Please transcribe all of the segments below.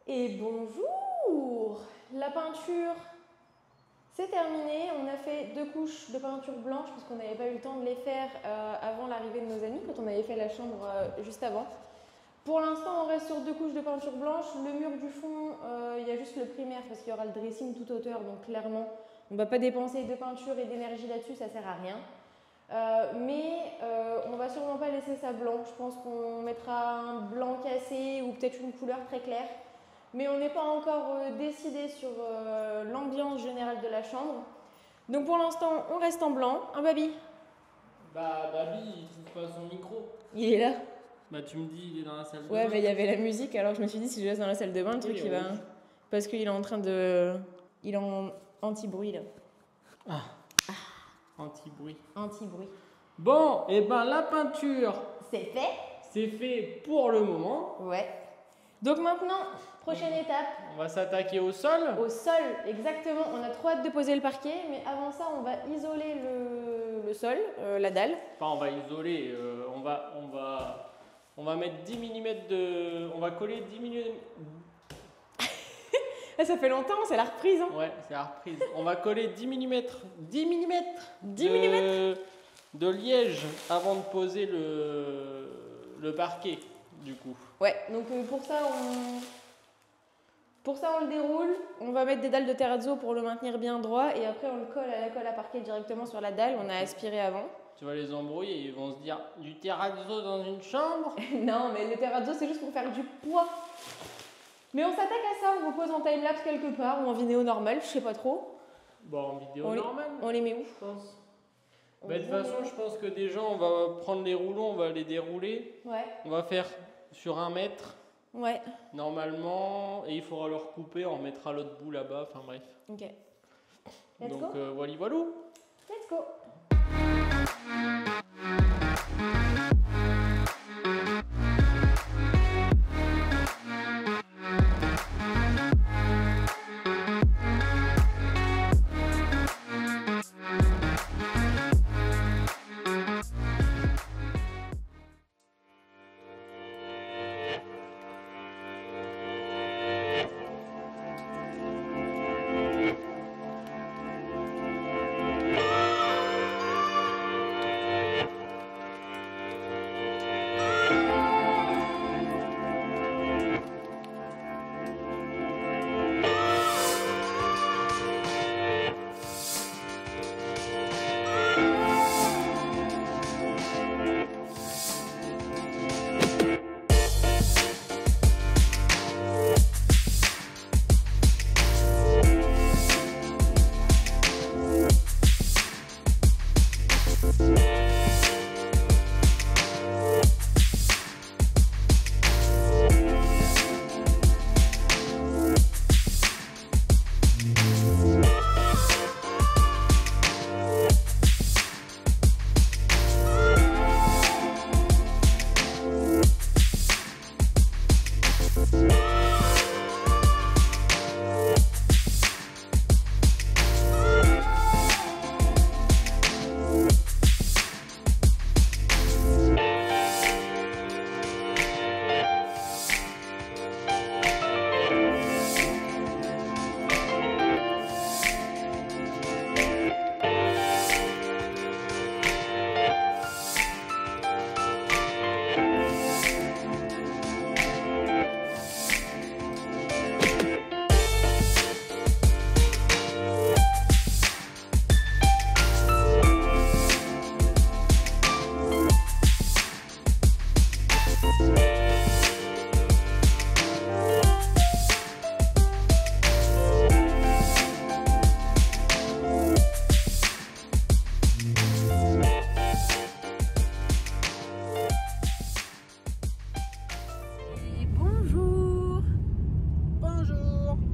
Et bonjour! La peinture, c'est terminé. On a fait 2 couches de peinture blanche parce qu'on n'avait pas eu le temps de les faire avant l'arrivée de nos amis, quand on avait fait la chambre juste avant. Pour l'instant, on reste sur 2 couches de peinture blanche. Le mur du fond, il y a juste le primaire parce qu'il y aura le dressing toute hauteur. Donc clairement, on ne va pas dépenser de peinture et d'énergie là-dessus, ça ne sert à rien. On ne va sûrement pas laisser ça blanc. Je pense qu'on mettra un blanc cassé ou peut-être une couleur très claire. Mais on n'est pas encore décidé sur l'ambiance générale de la chambre. Donc pour l'instant, on reste en blanc. Un Babi? Bah, Babi, il trouve pas son micro. Il est là. Bah, tu me dis, il est dans la salle de bain. Ouais, mais il y avait la musique, alors je me suis dit, si je laisse dans la salle de bain, le truc, il va. Parce qu'il est en train de. Il est en anti-bruit là. Anti-bruit. Anti-bruit. Bon, et ben la peinture, C'est fait? c'est fait pour le moment. Ouais. Donc maintenant, prochaine étape. On va s'attaquer au sol. Au sol, exactement. On a trop hâte de poser le parquet, mais avant ça, on va isoler le sol, la dalle. Enfin, on va isoler, on va mettre 10 mm de... On va coller 10 mm... Ça fait longtemps, c'est la reprise. Hein. Ouais, c'est la reprise. On va coller 10 mm... 10 mm 10 mm de liège avant de poser le parquet, du coup. Ouais, donc pour ça, on le déroule. On va mettre des dalles de terrazzo pour le maintenir bien droit. Et après, on le colle à la colle à parquet directement sur la dalle. On a aspiré avant. Tu vas les embrouiller, ils vont se dire du terrazzo dans une chambre. Non, mais le terrazzo, c'est juste pour faire du poids. Mais on s'attaque à ça. On repose en timelapse quelque part ou en vidéo normale, je sais pas trop. Bon, en vidéo normale. On les met où, je pense. Bah, de toute façon, je pense que déjà, on va prendre les rouleaux, on va les dérouler. Ouais. On va faire sur 1 mètre. Ouais. Normalement, et il faudra le recouper, on remettra l'autre bout là-bas, enfin bref. Ok. Donc, voilà, voilà. Let's go.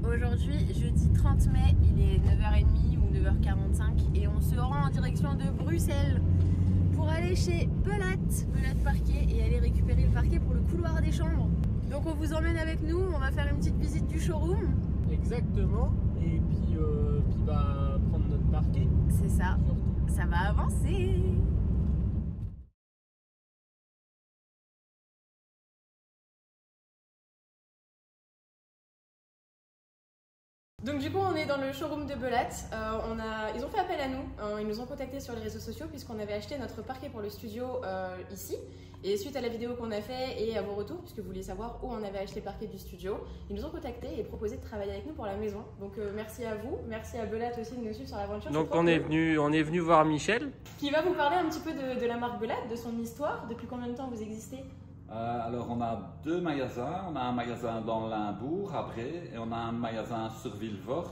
Aujourd'hui, jeudi 30 mai, il est 9h30 ou 9h45 et on se rend en direction de Bruxelles pour aller chez Pelat Parquet et aller récupérer le parquet pour le couloir des chambres. Donc on vous emmène avec nous, on va faire une petite visite du showroom. Exactement, et puis prendre notre parquet. C'est ça, surtout. Ça va avancer. Donc du coup on est dans le showroom de Belat, ils ont fait appel à nous, ils nous ont contactés sur les réseaux sociaux puisqu'on avait acheté notre parquet pour le studio ici. Et suite à la vidéo qu'on a fait et à vos retours, puisque vous vouliez savoir où on avait acheté le parquet du studio, ils nous ont contactés et proposé de travailler avec nous pour la maison. Donc merci à vous, merci à Belat aussi de nous suivre sur l'aventure. Donc on est venu voir Michel. Qui va vous parler un petit peu de la marque Belat, de son histoire, depuis combien de temps vous existez? Alors on a 2 magasins, on a un magasin dans Limbourg, à Bré, et on a un magasin sur Vilvoorde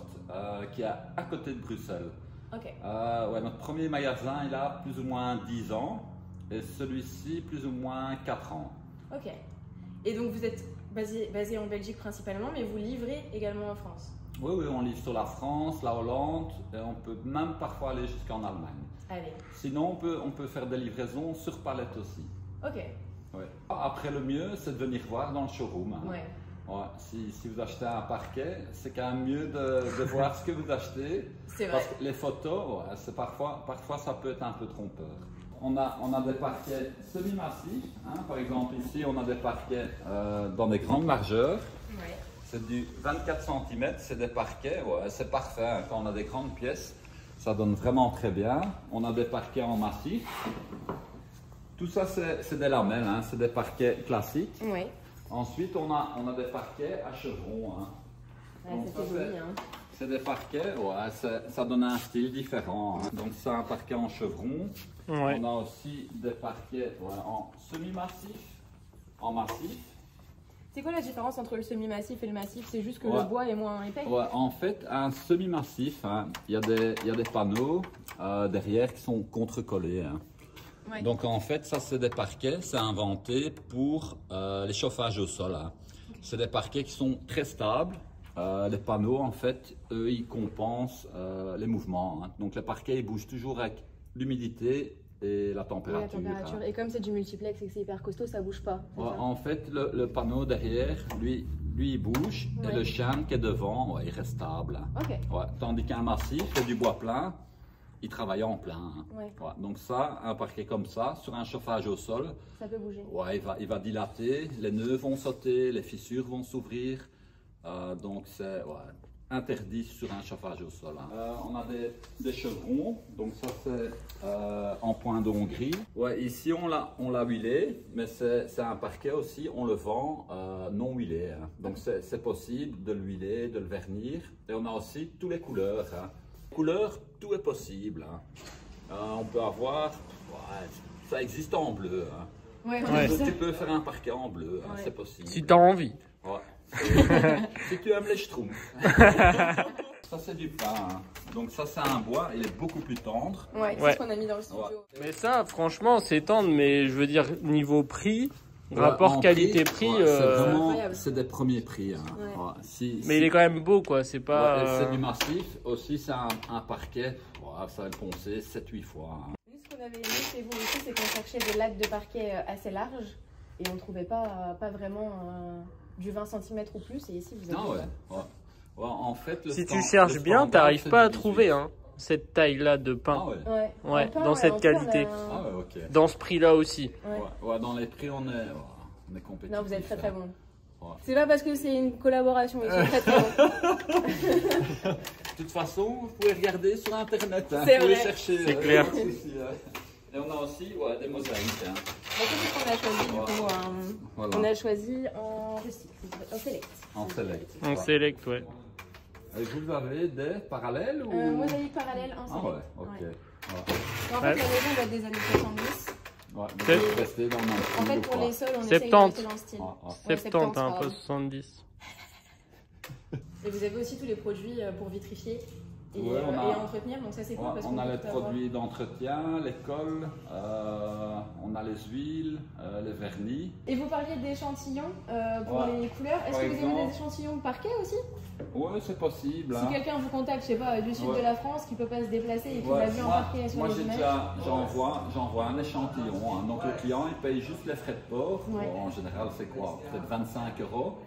qui est à côté de Bruxelles. Ok. Ouais, notre premier magasin il a plus ou moins 10 ans et celui-ci plus ou moins 4 ans. Ok. Et donc vous êtes basé en Belgique principalement, mais vous livrez également en France? Oui, oui, on livre sur la France, la Hollande et on peut même parfois aller jusqu'en Allemagne. Allez. Sinon on peut faire des livraisons sur palette aussi. Ok. Ouais. Après le mieux c'est de venir voir dans le showroom. Hein. Ouais. Ouais, si vous achetez un parquet, c'est quand même mieux de voir ce que vous achetez. C'est vrai. Parce que les photos, ouais, c'est parfois ça peut être un peu trompeur. On a des parquets semi-massifs. Hein. Par exemple, ici, on a des parquets dans des grandes largeurs. Ouais. C'est du 24 cm, c'est des parquets. Ouais, c'est parfait. Hein. Quand on a des grandes pièces, ça donne vraiment très bien. On a des parquets en massif. Tout ça, c'est des lamelles. Hein. C'est des parquets classiques. Ouais. Ensuite, on a des parquets à chevrons. Hein. Ouais, c'est joli. Hein. C'est des parquets, ouais, ça donne un style différent. Hein. Donc, c'est un parquet en chevron. Ouais. On a aussi des parquets en semi-massif, en massif. C'est quoi la différence entre le semi-massif et le massif? C'est juste que Ouais. le bois est moins épais? Ouais, en fait, un semi-massif, hein, il y a des panneaux derrière qui sont contre-collés. Hein. Ouais. Donc, en fait, ça, c'est des parquets, c'est inventé pour les chauffages au sol. Hein. C'est des parquets qui sont très stables. Les panneaux, en fait, eux, ils compensent les mouvements. Hein. Donc, les parquets, ils bougent toujours avec l'humidité et la température. Oui, la température. Hein. Et comme c'est du multiplex et que c'est hyper costaud, ça bouge pas. Ouais, en fait, le panneau derrière, lui il bouge. Ouais. Et le chien qui est devant, ouais, il reste stable. Hein. Ok. Ouais, tandis qu'un massif, c'est du bois plein, il travaille en plein. Hein. Ouais. Ouais, donc ça, un parquet comme ça, sur un chauffage au sol, Ça peut bouger. ouais, il va dilater, les nœuds vont sauter, les fissures vont s'ouvrir. Donc c'est interdit sur un chauffage au sol. Hein. On a des chevrons, donc ça c'est en point de Hongrie. Ouais, ici on l'a huilé, mais c'est un parquet aussi, on le vend non huilé. Hein. Donc c'est possible de l'huiler, de le vernir. Et on a aussi toutes les couleurs. Hein. Couleurs, tout est possible. Hein. On peut avoir, ça existe en bleu. Hein. Ouais, Ouais. Tu peux faire un parquet en bleu, hein, Ouais. c'est possible. Si t'as envie. Ouais. Si tu aimes les schtroumpfs. Ça c'est du pain. Hein. Donc ça c'est un bois, il est beaucoup plus tendre. Ouais, c'est Ouais. ce qu'on a mis dans le studio. Ouais. Mais ça, franchement, c'est tendre, mais je veux dire, niveau prix, Ouais, rapport en qualité-prix, ouais, c'est vraiment, incroyable. c'est des premiers prix. Hein. Ouais. Ouais, mais il est quand même beau, quoi. C'est ouais, pas. et c'est du massif. Aussi c'est un parquet, ça va le poncer 7-8 fois. Hein. Nous, ce qu'on avait aimé chez vous aussi, c'est qu'on cherchait des lattes de parquet assez larges et on ne trouvait pas vraiment du 20 cm ou plus. Et ici, vous avez. Non, ouais. Ouais, en fait, Si tu cherches bien, t'arrives pas à trouver hein, cette taille-là de pain. Ah ouais. Ouais, Ouais, En pain, dans cette en pain, qualité. on a- Ah ouais, ok. Dans ce prix-là aussi. Ouais. Ouais, dans les prix on est compétitif. Non, vous êtes très très bon. Ouais. C'est pas parce que c'est une collaboration, ils sont très très bons. De toute façon, vous pouvez regarder sur internet. Hein. C'est Vous pouvez vrai. chercher. C'est clair. Et on a aussi des mosaïques. Hein. Donc, qu'est-ce qu'on a choisi du coup Voilà. On a choisi en select. En select. On select, ouais. Et vous avez des parallèles ou... Mosaïque parallèle en Ah select. ouais, ok. Ouais. Ouais. En fait, la maison date des années 70. Ouais, donc C'est- vous restez dans le même En style fait, ou pour pas? les sols, on essaye de 70. rester dans le style. Ouais, ouais. Ouais, 70, hein, pardon. pas 70. Et vous avez aussi tous les produits pour vitrifier et, Ouais, on a- et entretenir, donc ça c'est cool Ouais, parce on qu'on a peut les tout avoir. produits d'entretien, les cols, on a les huiles, les vernis. Et vous parliez d'échantillons pour Ouais. les couleurs. Est-ce Par que vous avez exemple. des échantillons de parquet aussi? Ouais, c'est possible. Si Hein. quelqu'un vous contacte, je sais pas, du sud Ouais. de la France, qui peut pas se déplacer et qui Ouais, l'a vu en parquet sur moi les j'ai images. déjà, j'envoie un échantillon. Hein. Donc le client il paye juste les frais de port. Ouais. Bon, en général c'est quoi? Peut-être 25 €.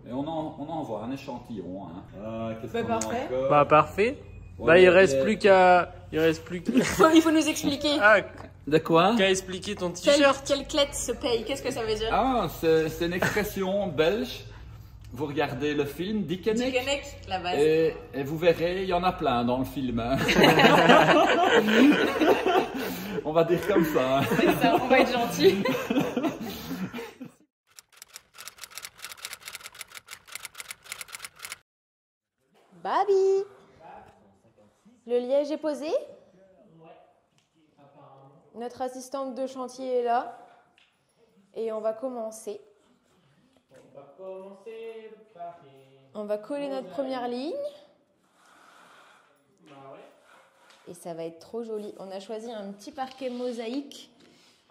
Et on envoie un échantillon. Hein. Qu'est-ce Bah, qu'on a parfait. encore? Bah, parfait. Ouais, Bah, il les- reste plus qu'à. Il reste plus qu'à. Il faut nous expliquer. Ah, De quoi? qu'à expliquer ton t-shirt. Quelle clette se paye? Qu'est-ce que ça veut dire? Ah, c'est une expression belge vous regardez le film Dickeneck. Dickeneck, la base. Et vous verrez, il y en a plein dans le film. Hein. On va dire comme ça. C'est ça, on va être gentil. Babi, le liège est posé? Notre assistante de chantier est là. Et on va commencer. On va coller notre première ligne. Et ça va être trop joli. On a choisi un petit parquet mosaïque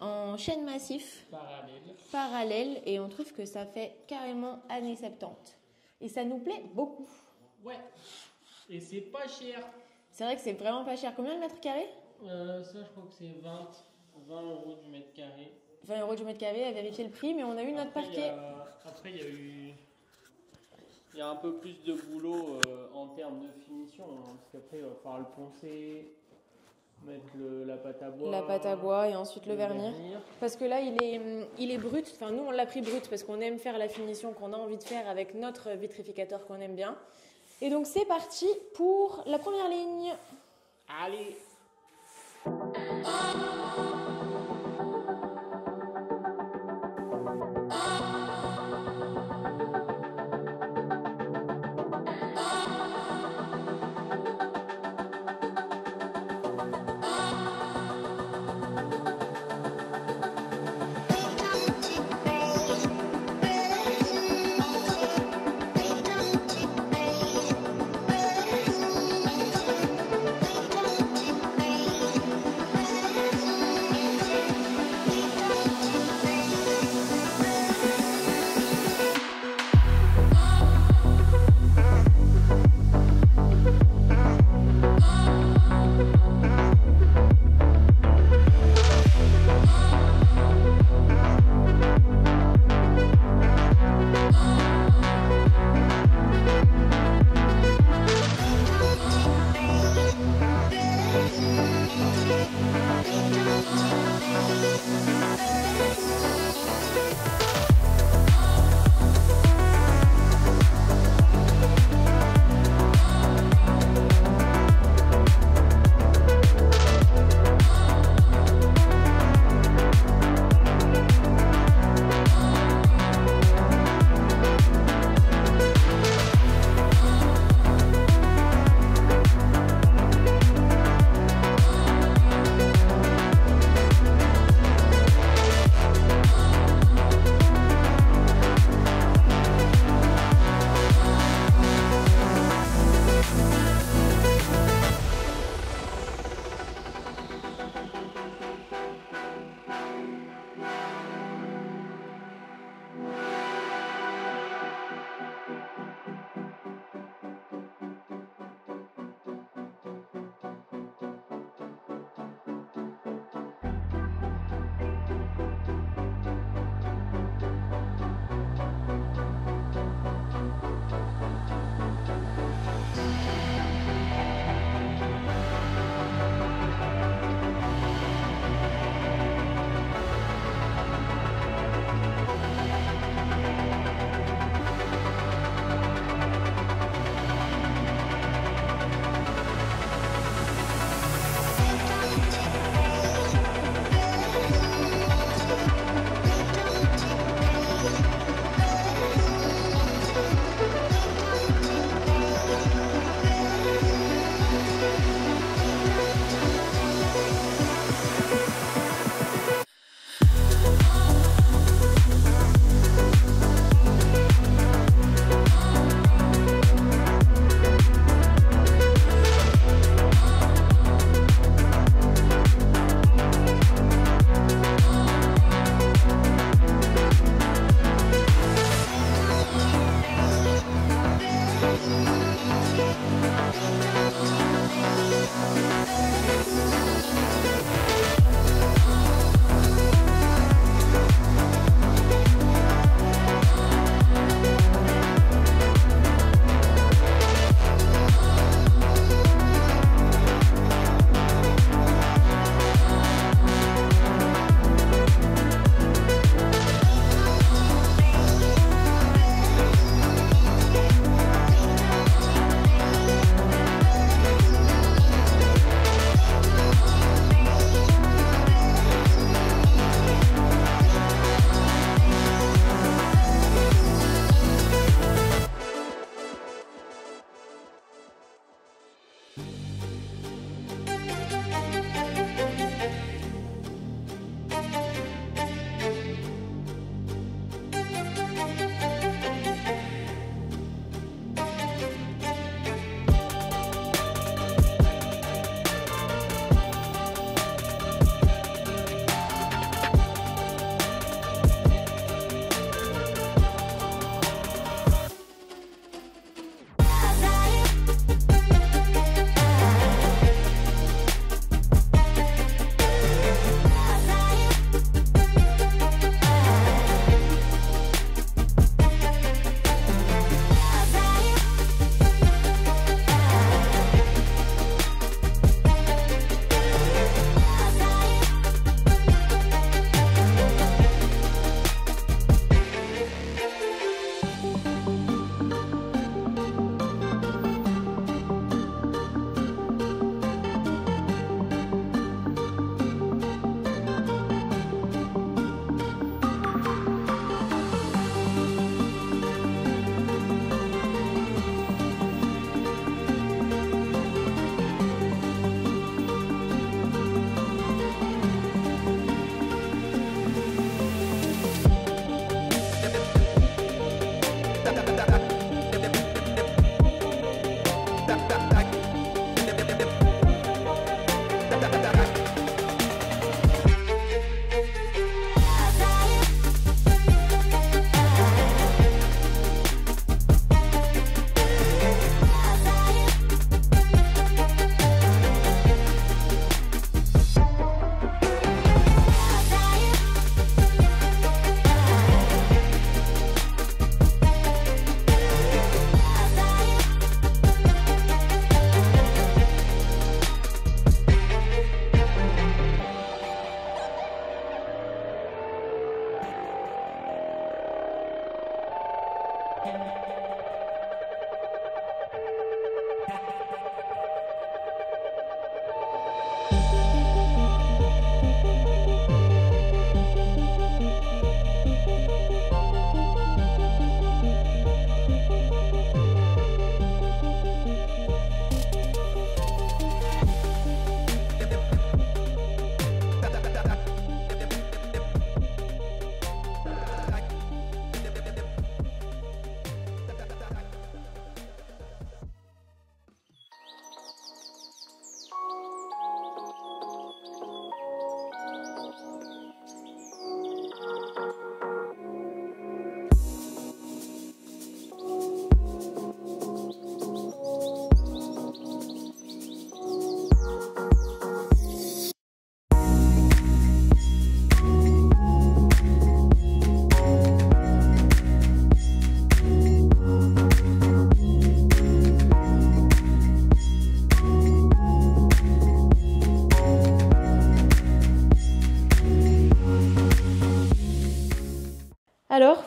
en chêne massif. Parallèle. Et on trouve que ça fait carrément années 70. Et ça nous plaît beaucoup. Ouais. Et c'est pas cher. C'est vrai que c'est vraiment pas cher. Combien le mètre carré? Ça, je crois que c'est 20 € du mètre carré. 20 € du mètre carré, à vérifier le prix, mais on a eu notre parquet. Après, il y a un peu plus de boulot en termes de finition, hein, parce qu'après, il va falloir le poncer, mettre la pâte à bois. La pâte à bois et ensuite le vernir. Parce que là, il est brut. Enfin, nous, on l'a pris brut parce qu'on aime faire la finition qu'on a envie de faire avec notre vitrificateur qu'on aime bien. Et donc, c'est parti pour la première ligne. Allez!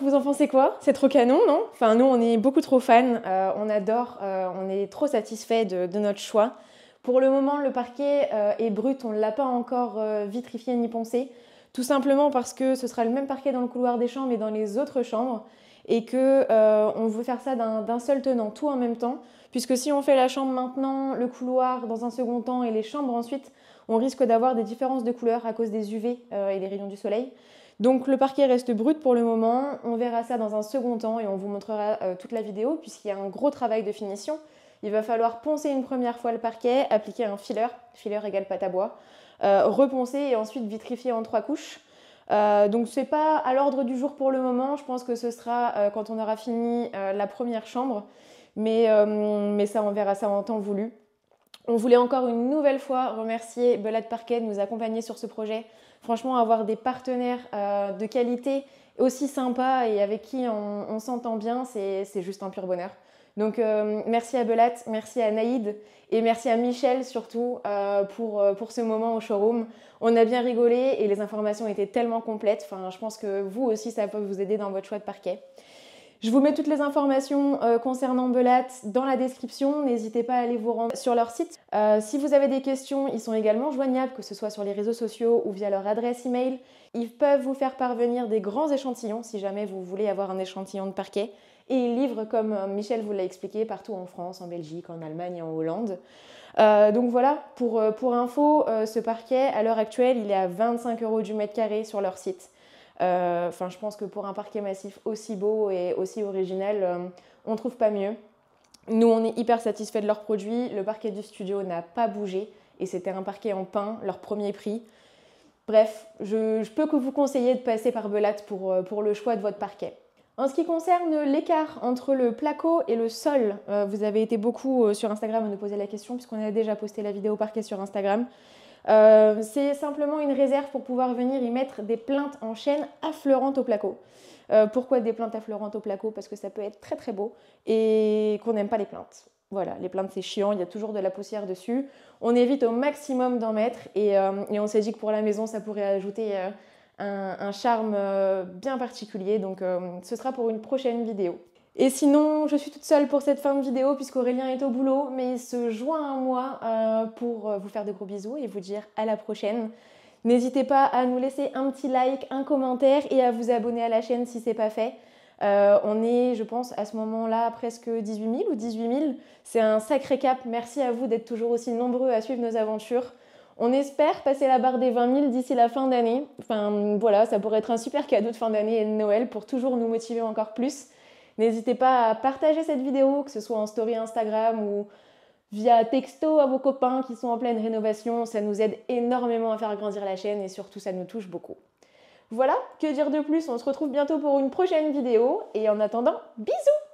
vous en pensez quoi? C'est trop canon, non? Enfin, nous, on est beaucoup trop fans, on adore, on est trop satisfaits de notre choix. Pour le moment, le parquet est brut, on ne l'a pas encore vitrifié ni poncé, tout simplement parce que ce sera le même parquet dans le couloir des chambres et dans les autres chambres, et que on veut faire ça d'un seul tenant, tout en même temps, puisque si on fait la chambre maintenant, le couloir dans un second temps et les chambres ensuite, on risque d'avoir des différences de couleurs à cause des UV et des rayons du soleil. Donc le parquet reste brut pour le moment, on verra ça dans un second temps et on vous montrera toute la vidéo puisqu'il y a un gros travail de finition. Il va falloir poncer une première fois le parquet, appliquer un filler égale pâte à bois, reponcer et ensuite vitrifier en 3 couches. Donc c'est pas à l'ordre du jour pour le moment, je pense que ce sera quand on aura fini la première chambre, mais ça on verra ça en temps voulu. On voulait encore une nouvelle fois remercier Belade Parquet de nous accompagner sur ce projet. Franchement, avoir des partenaires de qualité aussi sympas et avec qui on s'entend bien, c'est juste un pur bonheur. Donc merci à Belade, merci à Naïd et merci à Michel surtout pour ce moment au showroom. On a bien rigolé et les informations étaient tellement complètes. Enfin, je pense que vous aussi, ça peut vous aider dans votre choix de parquet. Je vous mets toutes les informations concernant Belade dans la description. N'hésitez pas à aller vous rendre sur leur site. Si vous avez des questions, ils sont également joignables, que ce soit sur les réseaux sociaux ou via leur adresse email. Ils peuvent vous faire parvenir des grands échantillons si jamais vous voulez avoir un échantillon de parquet. Et ils livrent, comme Michel vous l'a expliqué, partout en France, en Belgique, en Allemagne et en Hollande. Donc voilà, pour info, ce parquet, à l'heure actuelle, il est à 25 € du mètre carré sur leur site. Enfin, je pense que pour un parquet massif aussi beau et aussi original, on ne trouve pas mieux. Nous, on est hyper satisfaits de leurs produits. Le parquet du studio n'a pas bougé et c'était un parquet en pin, leur premier prix. Bref, je peux que vous conseiller de passer par Belade pour le choix de votre parquet. En ce qui concerne l'écart entre le placo et le sol, vous avez été beaucoup sur Instagram à nous poser la question puisqu'on a déjà posté la vidéo parquet sur Instagram. C'est simplement une réserve pour pouvoir venir y mettre des plinthes en chêne affleurantes au placo. Pourquoi des plinthes affleurantes au placo? Parce que ça peut être très très beau et qu'on n'aime pas les plinthes. Voilà, les plinthes c'est chiant, il y a toujours de la poussière dessus. On évite au maximum d'en mettre et on s'est dit que pour la maison ça pourrait ajouter un charme bien particulier. Donc ce sera pour une prochaine vidéo. Et sinon, je suis toute seule pour cette fin de vidéo puisqu'Aurélien est au boulot, mais il se joint à moi pour vous faire de gros bisous et vous dire à la prochaine. N'hésitez pas à nous laisser un petit like, un commentaire et à vous abonner à la chaîne si ce n'est pas fait. On est, je pense, à ce moment-là, presque 18 000 ou 18 000. C'est un sacré cap. Merci à vous d'être toujours aussi nombreux à suivre nos aventures. On espère passer la barre des 20 000 d'ici la fin d'année. Enfin, voilà, ça pourrait être un super cadeau de fin d'année et de Noël pour toujours nous motiver encore plus. N'hésitez pas à partager cette vidéo, que ce soit en story Instagram ou via texto à vos copains qui sont en pleine rénovation. Ça nous aide énormément à faire grandir la chaîne et surtout ça nous touche beaucoup. Voilà, que dire de plus? On se retrouve bientôt pour une prochaine vidéo et en attendant, bisous!